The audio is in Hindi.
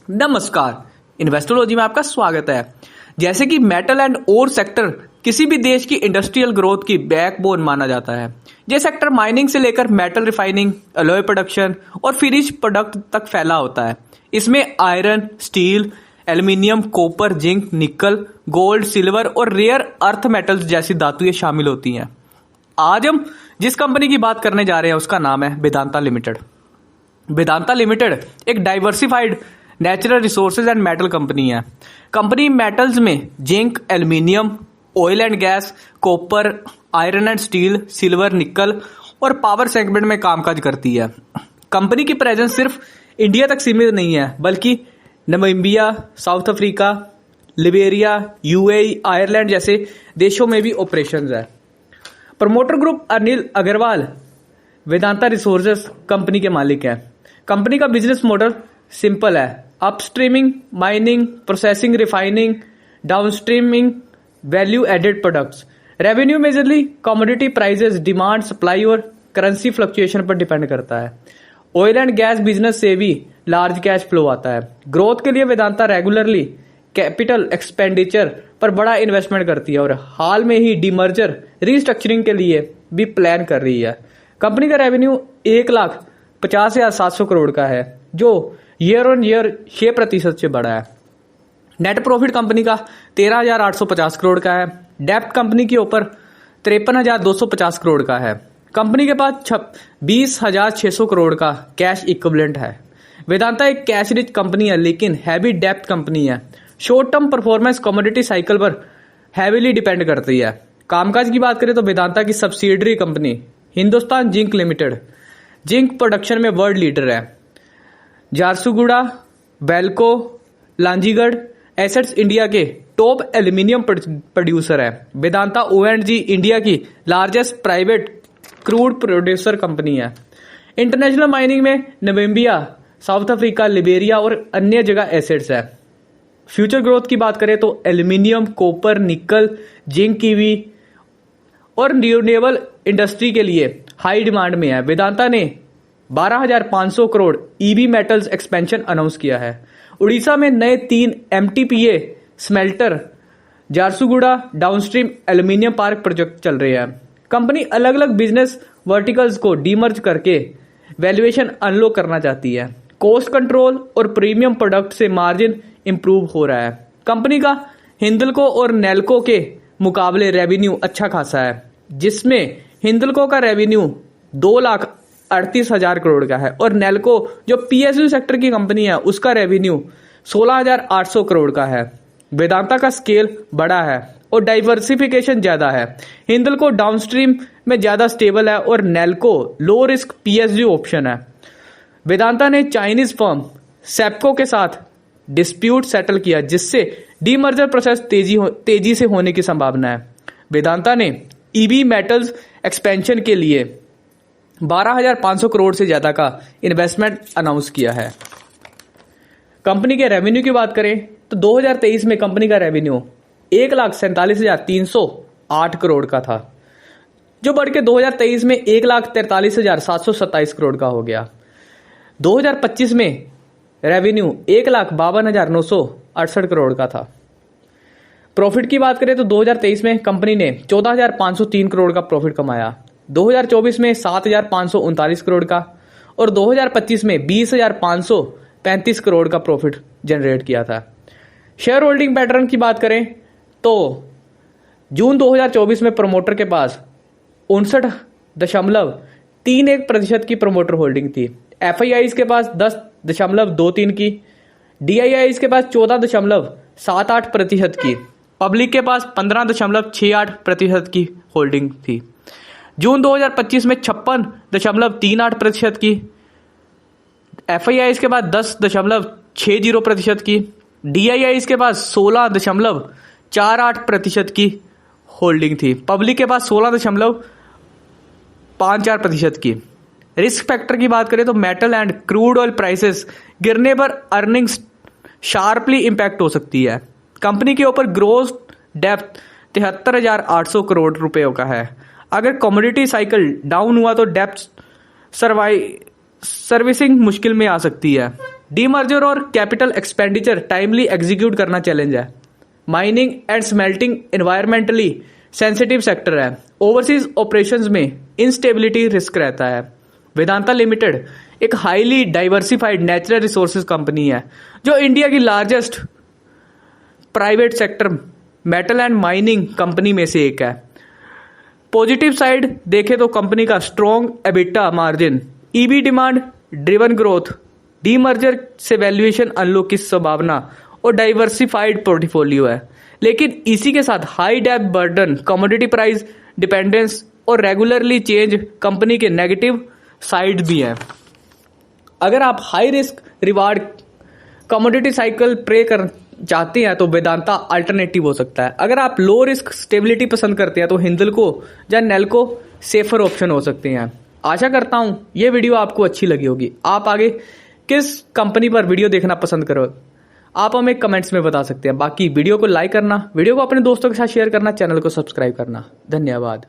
नमस्कार, इन्वेस्टोलॉजी में आपका स्वागत है। जैसे कि मेटल एंड ओर सेक्टर किसी भी देश की इंडस्ट्रियल ग्रोथ की बैकबोन माना जाता है। ये सेक्टर माइनिंग से लेकर मेटल रिफाइनिंग, अलॉय प्रोडक्शन और फिनिश प्रोडक्ट तक फैला होता है। इसमें iron, steel, aluminium, copper, zinc, निकल, गोल्ड, सिल्वर और रेयर अर्थ मेटल्स जैसी धातुएं शामिल होती हैं। आज हम जिस कंपनी की बात करने जा रहे हैं उसका नाम है वेदांता लिमिटेड। वेदांता लिमिटेड एक diversified natural resources and metal company है। कंपनी मेटल्स में zinc, aluminium, oil and gas, copper, iron and steel, silver, निकल और पावर सेगमेंट में कामकाज करती है। कंपनी की प्रेजेंस सिर्फ इंडिया तक सीमित नहीं है, बल्कि Namibia, South Africa, Liberia, UAE, Ireland जैसे देशों में भी ऑपरेशंस है। Promoter group Anil Agarwal Vedanta resources company के मालिक हैं। कंपनी का बिजनेस मॉडल सिंपल है, upstreaming, mining, processing, refining, downstreaming, value added products. Revenue majorly commodity prices, demand, supply और करेंसी फ्लक्चुएशन पर डिपेंड करता है। ऑयल एंड गैस बिजनेस से भी लार्ज कैश फ्लो आता है। ग्रोथ के लिए वेदांता रेगुलरली कैपिटल एक्सपेंडिचर पर बड़ा इन्वेस्टमेंट करती है और हाल में ही डीमर्जर रीस्ट्रक्चरिंग के लिए भी प्लान कर रही है। कंपनी का रेवेन्यू 1,50,700 करोड़ का है, जो ईयर ऑन ईयर 6% से बढ़ा है। नेट प्रॉफिट कंपनी का 13,850 करोड़ का है। डेप्ट कंपनी के ऊपर 53,250 करोड़ का है। कंपनी के पास 20,600 करोड़ का कैश इक्विवेलेंट है। वेदांता एक कैश रिच कंपनी है, लेकिन हैवी डेप्ट कंपनी है। Short term performance commodity cycle पर हैवीली डिपेंड करती है। कामकाज की बात करें तो वेदांता की subsidiary company Hindustan zinc limited zinc production में वर्ल्ड लीडर है। झारसुगुड़ा, बेल्को, लांजीगढ़ एसेट्स इंडिया के टॉप एल्यूमिनियम प्रोड्यूसर है। वेदांता O&G इंडिया की largest private crude producer company है। इंटरनेशनल माइनिंग में नामीबिया, साउथ अफ्रीका, लिबेरिया और अन्य जगह एसेट्स है। फ्यूचर ग्रोथ की बात करें तो एल्यूमिनियम, कॉपर, निकल, जिंक, कीवी और रिन्यूएबल इंडस्ट्री के लिए हाई डिमांड में है। वेदांता ने 12,500 crore EV metals expansion announce किया है। उड़ीसा में नए 3 MTPA smelter, Jharsuguda downstream aluminium park project चल रहे हैं। कंपनी अलग अलग बिजनेस वर्टिकल्स को डीमर्ज करके वैल्यूएशन अनलॉक करना चाहती है। कॉस्ट कंट्रोल और प्रीमियम प्रोडक्ट से मार्जिन इंप्रूव हो रहा है। कंपनी का हिंदल्को और नेल्को के मुकाबले रेवेन्यू अच्छा खासा है, जिसमें हिंदल्को का रेवेन्यू 2,38,000 करोड़ का है और नेल्को जो PSU सेक्टर की कंपनी है उसका रेवेन्यू 16,800 करोड़ का है। वेदांता का स्केल बड़ा है और डाइवर्सिफिकेशन ज्यादा है। हिंदल्को डाउनस्ट्रीम में ज्यादा स्टेबल है और Nelco low risk PSU option है। वेदांता ने चाइनीज फर्म सेप्को के साथ डिस्प्यूट सेटल किया, जिससे डीमर्जर प्रोसेस तेजी से होने की संभावना है। वेदांता ने ईवी मेटल्स एक्सपेंशन के लिए 12,500 करोड़ से ज्यादा का इन्वेस्टमेंट अनाउंस किया है। कंपनी के रेवेन्यू की बात करें तो 2023 में कंपनी का रेवेन्यू 1,47,308 करोड़ का था, जो बढ़ के 2023 में 1,43,727 करोड़ का हो गया। 2025 में रेवेन्यू 1,52,968 करोड़ का था। प्रॉफिट की बात करें तो 2023 में कंपनी ने 14,503 करोड़ का प्रॉफिट कमाया, 2024 में 7,539 करोड़ का और 2025 में 20,535 करोड़ का प्रॉफिट जनरेट किया था। शेयर होल्डिंग पैटर्न की बात करें तो जून 2024 में प्रमोटर के पास 59.31% की प्रमोटर होल्डिंग थी। FIIs के पास 10.23 की, DIIs के पास 14.78% की, पब्लिक के पास 15.68% की होल्डिंग थी। जून 2025 में 56.38% की, FIIs के पास 10.60% की, DIIs के पास 16.48% की होल्डिंग थी। पब्लिक के पास 16.54% की। रिस्क फैक्टर की बात करें तो metal and crude oil prices गिरने पर अर्निंग्स शार्पली इंपैक्ट हो सकती है। कंपनी के ऊपर ग्रोस डेप्थ 73,800 करोड़ रुपयों का है। अगर कमोडिटी साइकिल डाउन हुआ तो डेप्थ सर्विसिंग मुश्किल में आ सकती है। डीमर्जर और कैपिटल एक्सपेंडिचर टाइमली एग्जीक्यूट करना चैलेंज है। Mining and smelting environmentally sensitive sector है। ओवरसीज ऑपरेशंस में इंस्टेबिलिटी रिस्क रहता है। वेदांता लिमिटेड एक highly diversified natural resources company है जो इंडिया की largest private sector metal and mining company में से एक है। पॉजिटिव साइड देखें तो कंपनी का strong EBITDA margin, EB demand driven growth, demerger से वैल्यूएशन अनलॉक की संभावना और डाइवर्सिफाइड पोर्टफोलियो है। लेकिन इसी के साथ high debt burden, commodity price dependence और रेगुलरली चेंज कंपनी के नेगेटिव साइड भी हैं। अगर आप high risk reward commodity cycle प्रे कर चाहते हैं तो वेदांता अल्टरनेटिव हो सकता है। अगर आप लो रिस्क स्टेबिलिटी पसंद करते हैं तो हिंदल्को या नेल्को सेफर ऑप्शन हो सकते हैं। आशा करता हूं ये वीडियो आपको अच्छी लगी होगी। आप आगे किस कंपनी पर वीडियो देखना पसंद करो आप हमें कमेंट्स में बता सकते हैं। बाकी वीडियो को लाइक करना, वीडियो को अपने दोस्तों के साथ शेयर करना, चैनल को सब्सक्राइब करना। धन्यवाद।